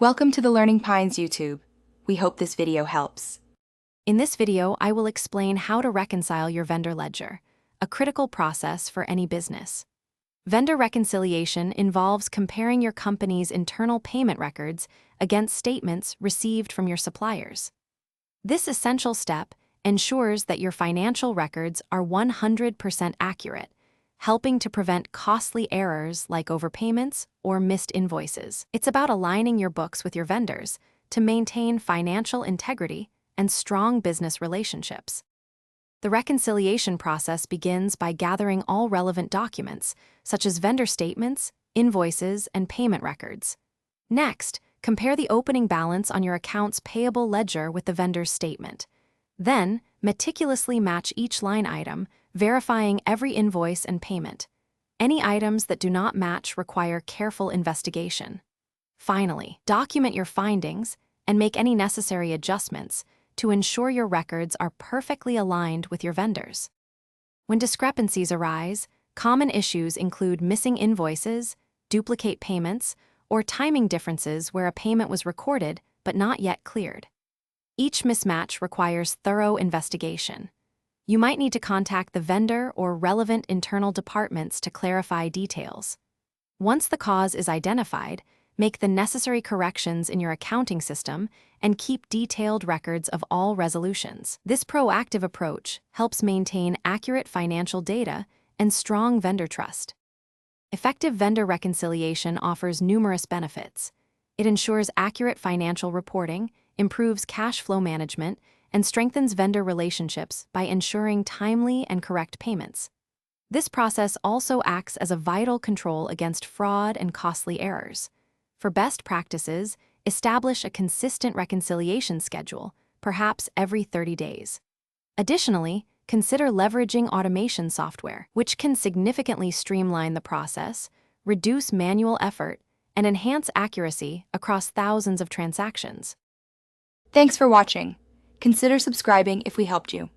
Welcome to the Learning Pines YouTube. We hope this video helps. In this video, I will explain how to reconcile your vendor ledger, a critical process for any business. Vendor reconciliation involves comparing your company's internal payment records against statements received from your suppliers. This essential step ensures that your financial records are 100% accurate, helping to prevent costly errors like overpayments or missed invoices. It's about aligning your books with your vendors to maintain financial integrity and strong business relationships. The reconciliation process begins by gathering all relevant documents, such as vendor statements, invoices, and payment records. Next, compare the opening balance on your accounts payable ledger with the vendor's statement. Then, meticulously match each line item, verifying every invoice and payment. Any items that do not match require careful investigation. Finally, document your findings and make any necessary adjustments to ensure your records are perfectly aligned with your vendors. When discrepancies arise, common issues include missing invoices, duplicate payments, or timing differences where a payment was recorded but not yet cleared. Each mismatch requires thorough investigation. You might need to contact the vendor or relevant internal departments to clarify details. Once the cause is identified, make the necessary corrections in your accounting system and keep detailed records of all resolutions. This proactive approach helps maintain accurate financial data and strong vendor trust. Effective vendor reconciliation offers numerous benefits. It ensures accurate financial reporting, improves cash flow management, and strengthens vendor relationships by ensuring timely and correct payments. This process also acts as a vital control against fraud and costly errors. For best practices, establish a consistent reconciliation schedule, perhaps every 30 days. Additionally, consider leveraging automation software, which can significantly streamline the process, reduce manual effort, and enhance accuracy across thousands of transactions. Thanks for watching. Consider subscribing if we helped you.